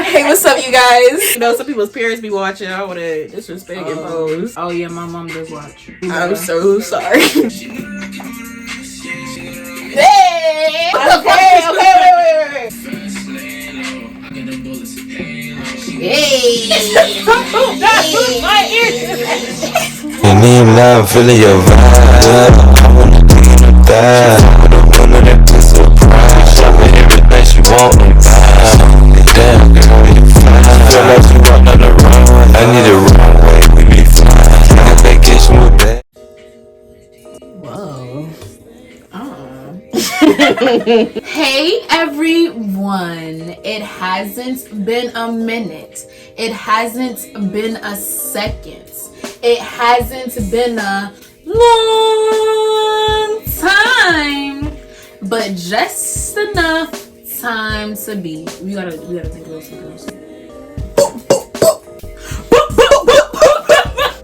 Hey, what's up, you guys? You know, some people's parents be watching. I don't want to disrespect and pose. Oh yeah, my mom does watch. I'm so sorry. Hey! Okay, wait. Hey! And even now I'm feeling your vibe. I wanna be in the bag. I'm the one that puts surprise. Show me everything she want and buy. Damn girl, you fine. Feel like you walked on the runway. I need a runway, we be flying. Take a vacation with that. Whoa. Hey everyone, it hasn't been a minute, it hasn't been a second, it hasn't been a long time, but just enough time to be. We gotta think of those.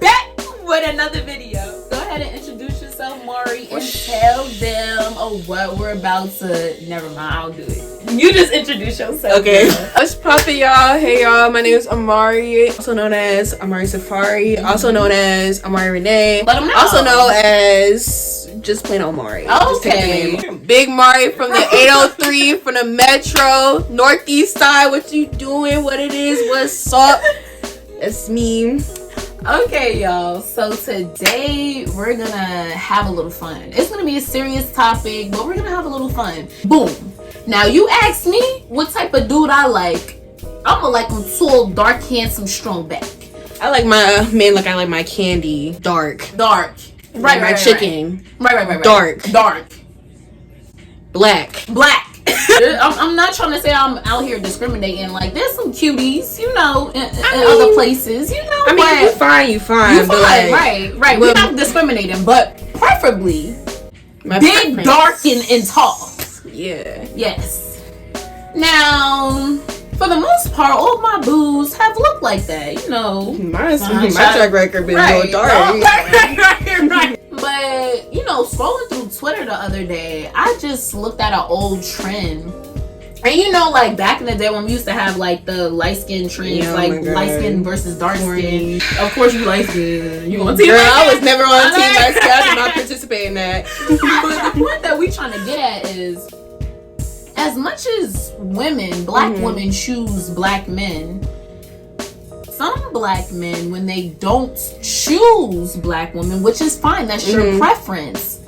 Back with another video. Go ahead and introduce yourself, Mari, and tell them what we're about to. Never mind, I'll do it. You just introduce yourself. Okay. What's poppin', y'all? Hey, y'all. My name is Amari, also known as Amari Safari, also known as Amari Renee, Let them know. also known as just plain old Mari. Just take Okay. the name. Big Mari from the 803, from the Metro, Northeast side. What you doing? What it is? What's up? It's me. Okay, y'all. So today we're gonna have a little fun. It's gonna be a serious topic, but we're gonna have a little fun. Boom. Now you asked me what type of dude I like. I'ma like him tall, dark, handsome, strong back. I like my men like I like my candy dark. Dark. Like my chicken. Right. Dark. Black. I'm not trying to say I'm out here discriminating. Like, there's some cuties, you know, in other places, you know. I mean, you fine. But like, right. We're not discriminating, but preferably big, preference. dark, and tall. Yeah. Yes. Now, for the most part, all my boos have looked like that, you know. My track record been Right. real dark. Right. But, you know, scrolling through Twitter the other day, I just looked at an old trend. And you know, like back in the day when we used to have like the light skin trends, Yeah, like oh my God. light skin versus dark Corny. skin. Of course, you light skin. You on team? Girl, light I skin? was never on team light skin. I did not participate in that. But the point that we trying to get at is, as much as women, black women choose black men, some black men, when they don't choose black women, which is fine, that's your preference,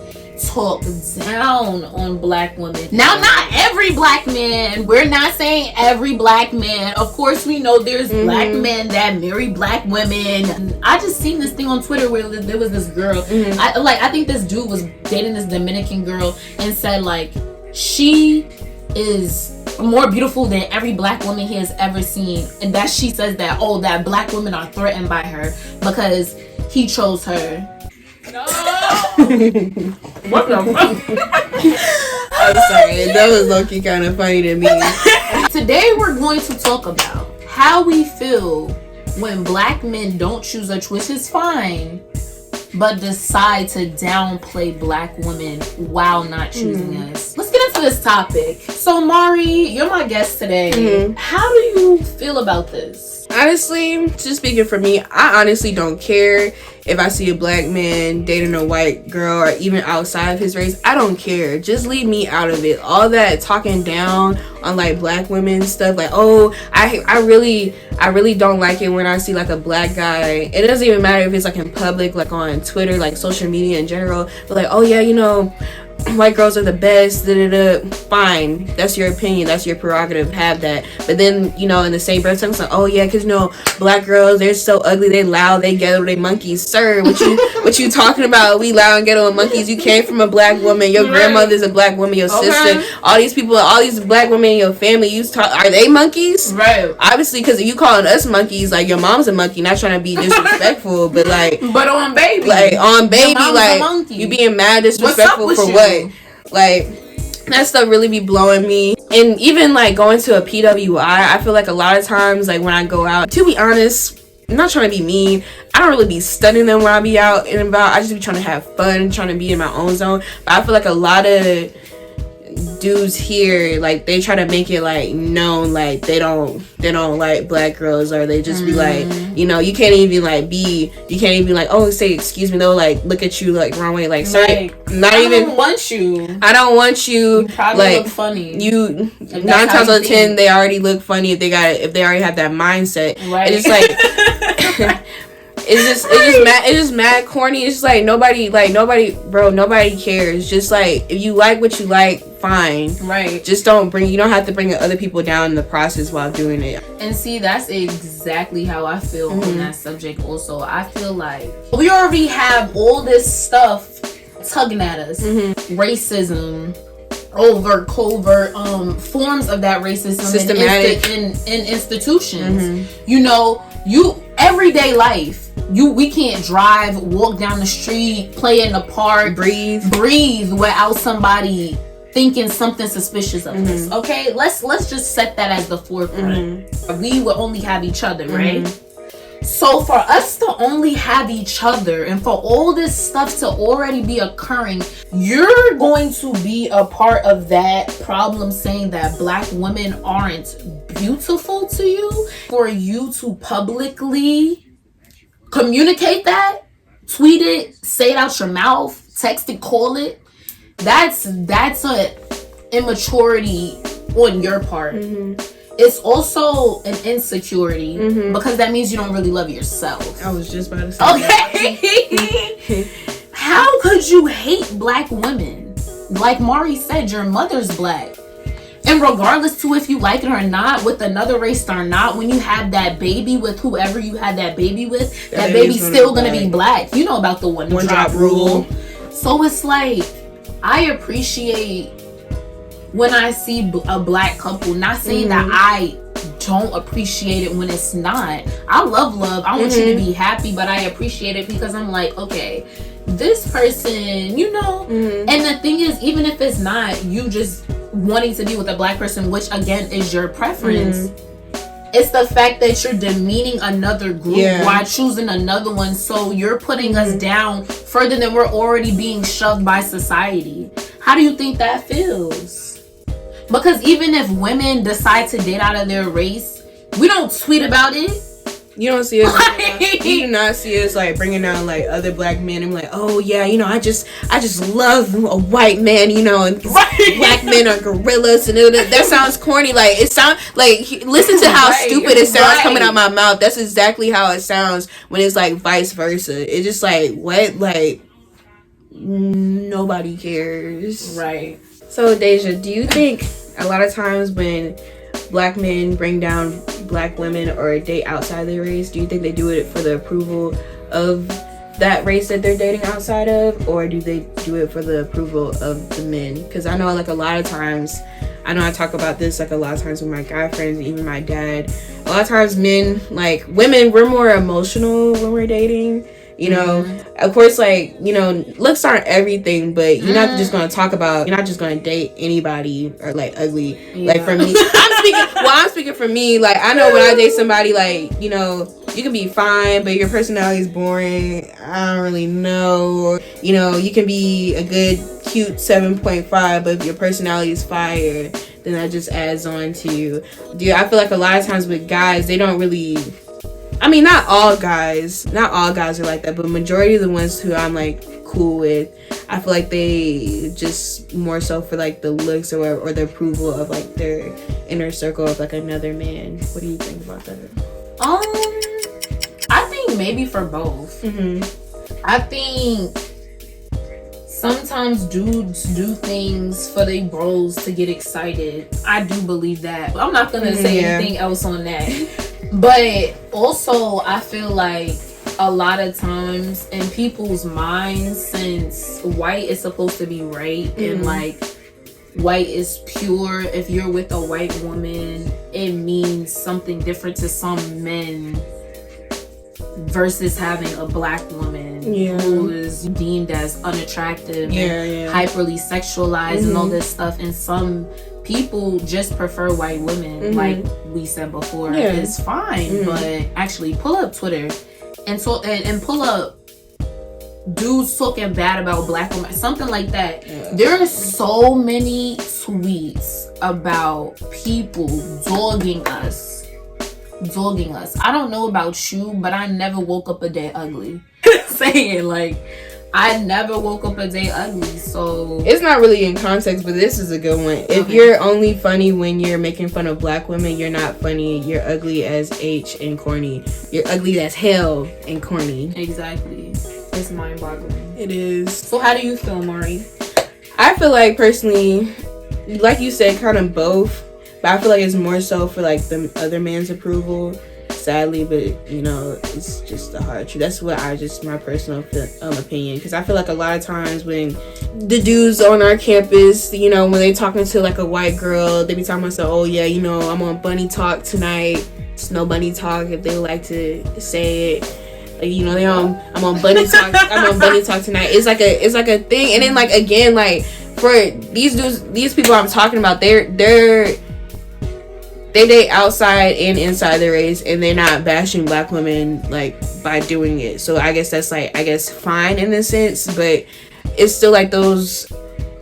talk down on black women. Now, not every black man, we're not saying every black man. Of course, we know there's black men that marry black women. I just seen this thing on Twitter where there was this girl. I think this dude was dating this Dominican girl and said like, she is more beautiful than every black woman he has ever seen, and that she says that that black women are threatened by her because he chose her. No. What the fuck? I'm sorry. That was low-key kind of funny to me. Today we're going to talk about how we feel when black men don't choose us, which is fine, but decide to downplay black women while not choosing us. Let's get into this topic. So Mari, you're my guest today. How do you feel about this? Honestly, just speaking for me, I honestly don't care if I see a black man dating a white girl or even outside of his race. I don't care. Just leave me out of it. All that talking down on like black women stuff, like, oh, I really don't like it when I see like a black guy. It doesn't even matter if it's like in public, like on Twitter, like social media in general, but like, oh yeah, you know, white girls are the best, fine, that's your opinion, that's your prerogative, have that. But then, you know, in the same breath, it's like, oh yeah, because you know, black girls, they're so ugly, they loud, they ghetto, they monkeys. Sir, what you talking about? We loud and ghetto and monkeys. You came from a black woman, your grandmother's a black woman, your sister, all these people, all these black women in your family, are they monkeys? Right. Obviously, because you calling us monkeys, like your mom's a monkey, not trying to be disrespectful, but like, but on baby, like you being mad disrespectful for what? Like, that stuff really be blowing me. And even like going to a PWI, I feel like a lot of times, like when I go out, to be honest, I'm not trying to be mean, I don't really be studying them when I be out and about. I just be trying to have fun, trying to be in my own zone. But I feel like a lot of dudes here, like they try to make it like known like they don't like black girls, or they just be like, you know, you can't even like, oh, say excuse me, they'll like look at you like wrong way, like sorry, I don't want you probably like look funny. You 9 times out of 10 they already look funny if they already have that mindset, right? It's just like it's just mad corny. It's just like nobody cares. Just like if you like what you like, fine. Right. Just you don't have to bring other people down in the process while doing it. And see, that's exactly how I feel on that subject also. I feel like we already have all this stuff tugging at us. Racism, overt, covert, forms of that racism systematic in institutions. You know, everyday life. We can't drive, walk down the street, play in the park, breathe without somebody thinking something suspicious of us. Okay, let's just set that as the forefront. We will only have each other, right? So for us to only have each other and for all this stuff to already be occurring, you're going to be a part of that problem saying that black women aren't beautiful to you. For you to publicly communicate that, tweet it, say it out your mouth, text it, call it, that's a immaturity on your part. It's also an insecurity because that means you don't really love yourself. I was just about to say okay. How could you hate black women? Like Mari said, your mother's black. And regardless to if you like it or not, with another race or not, when you have that baby with whoever you had that baby with, that baby's still gonna be black. You know about the one drop rule. So it's like, I appreciate when I see a black couple. Not saying that I don't appreciate it when it's not. I love I want you to be happy, but I appreciate it because I'm like, okay, this person, you know. And the thing is, even if it's not you just wanting to be with a black person, which again is your preference, it's the fact that you're demeaning another group while choosing another one. So you're putting us down further than we're already being shoved by society. How do you think that feels? Because even if women decide to date out of their race, we don't tweet about it. You don't see us. You do not see us like bringing down like other black men and like, oh yeah, you know, I just love a white man, you know, and black men are gorillas, and that sounds corny. Like it sounds like, listen to how stupid it sounds coming out my mouth. That's exactly how it sounds when it's like vice versa. It's just like, what? Like nobody cares, right? So Deja, do you think a lot of times when black men bring down black women or date outside their race, do you think they do it for the approval of that race that they're dating outside of, or do they do it for the approval of the men? Because I know like a lot of times, I talk about this like a lot of times with my guy friends, even my dad, a lot of times men, like women, we're more emotional when we're dating. You know, of course, like, you know, looks aren't everything, but you're not just going to you're not just going to date anybody or like ugly. Like for me, I'm speaking for me. Like, I know when I date somebody, like, you know, you can be fine, but your personality is boring. I don't really know. You know, you can be a good, cute 7.5, but if your personality is fire, then that just adds on to you. I feel like a lot of times with guys, they don't really, I mean, not all guys are like that, but majority of the ones who I'm like cool with, I feel like they just more so for like the looks or the approval of like their inner circle of like another man. What do you think about that? I think maybe for both. I think sometimes dudes do things for their bros to get excited. I do believe that. I'm not gonna say anything else on that. But also, I feel like a lot of times in people's minds, since white is supposed to be right and like white is pure, if you're with a white woman, it means something different to some men versus having a black woman who is deemed as unattractive and hyperly sexualized and all this stuff. And some people just prefer white women, like we said before. It's fine, but actually pull up Twitter and pull up dudes talking bad about black women, something like that. There are so many tweets about people dogging us. I don't know about you, but I never woke up a day ugly. Saying like, I never woke up a day ugly, so it's not really in context, but this is a good one. If you're only funny when you're making fun of black women, you're not funny. You're ugly as H and corny. You're ugly as hell and corny. Exactly. It's mind-boggling. It is. So how do you feel, Mari? I feel like personally, like you said, kind of both, but I feel like it's more so for like the other man's approval. Sadly, but you know, it's just the hard truth. That's what my personal opinion, because I feel like a lot of times when the dudes on our campus, you know, when they talking to like a white girl, they be talking about, oh yeah, you know, I'm on bunny talk tonight. It's no bunny talk if they like to say it. Like, you know, I'm on bunny talk. I'm on bunny talk tonight. It's like a thing. And then like again, like for these dudes, these people I'm talking about, they date outside and inside the race, and they're not bashing black women like by doing it. So I guess that's like, I guess, fine in a sense, but it's still like those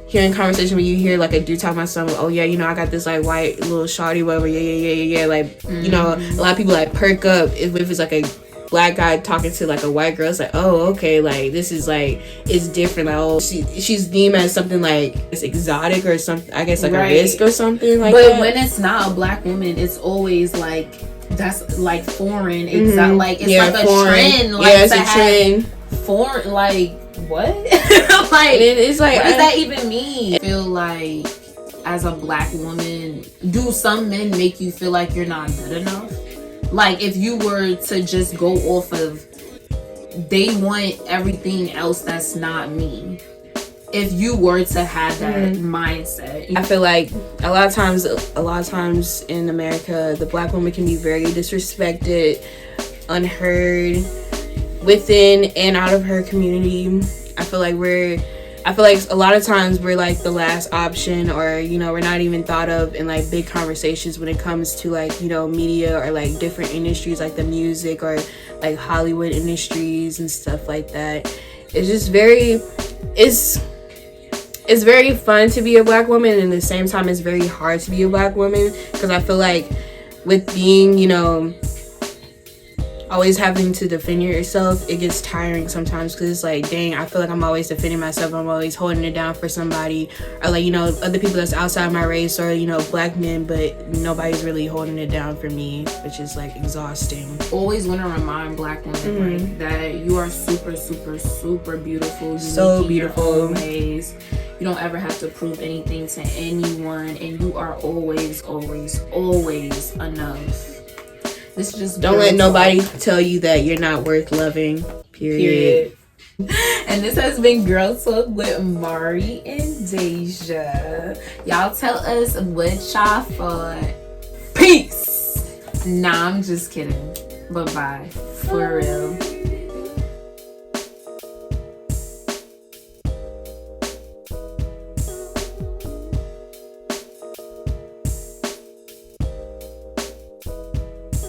hearing conversation when you hear like a dude talking about something, oh yeah, you know, I got this like white little shawty, whatever, yeah, like, you know, a lot of people like perk up if it's like a black guy talking to like a white girl. It's like, oh, okay, like this is like, it's different. Like, oh, she's deemed as something like it's exotic or something, I guess, like a risk or something like that. But when it's not a black woman, it's always like, that's like foreign. It's not like, it's like foreign. A trend. Like, yeah, it's a trend. Foreign, like what? Like, it's like, what does that even mean? I feel like as a black woman, do some men make you feel like you're not good enough? Like, if you were to just go off of, they want everything else that's not me. If you were to have that mindset. I feel like a lot of times in America, the black woman can be very disrespected, unheard, within and out of her community. I feel like a lot of times we're like the last option, or, you know, we're not even thought of in like big conversations when it comes to like, you know, media or like different industries like the music or like Hollywood industries and stuff like that. It's just it's very fun to be a black woman, and at the same time it's very hard to be a black woman, because I feel like with being, you know, always having to defend yourself, it gets tiring sometimes, because it's like, dang, I feel like I'm always defending myself, I'm always holding it down for somebody, or like, you know, other people that's outside my race, or, you know, black men, but nobody's really holding it down for me, which is like exhausting. Always want to remind black women like, that you are super, super, super beautiful, so beautiful in your own ways. You don't ever have to prove anything to anyone, and you are always, always, always enough. This is just, don't let nobody tell you that you're not worth loving. Period. And this has been Girl Talk with Mari and Deja. Y'all tell us what y'all thought. Peace. Nah, I'm just kidding. Bye-bye. For real.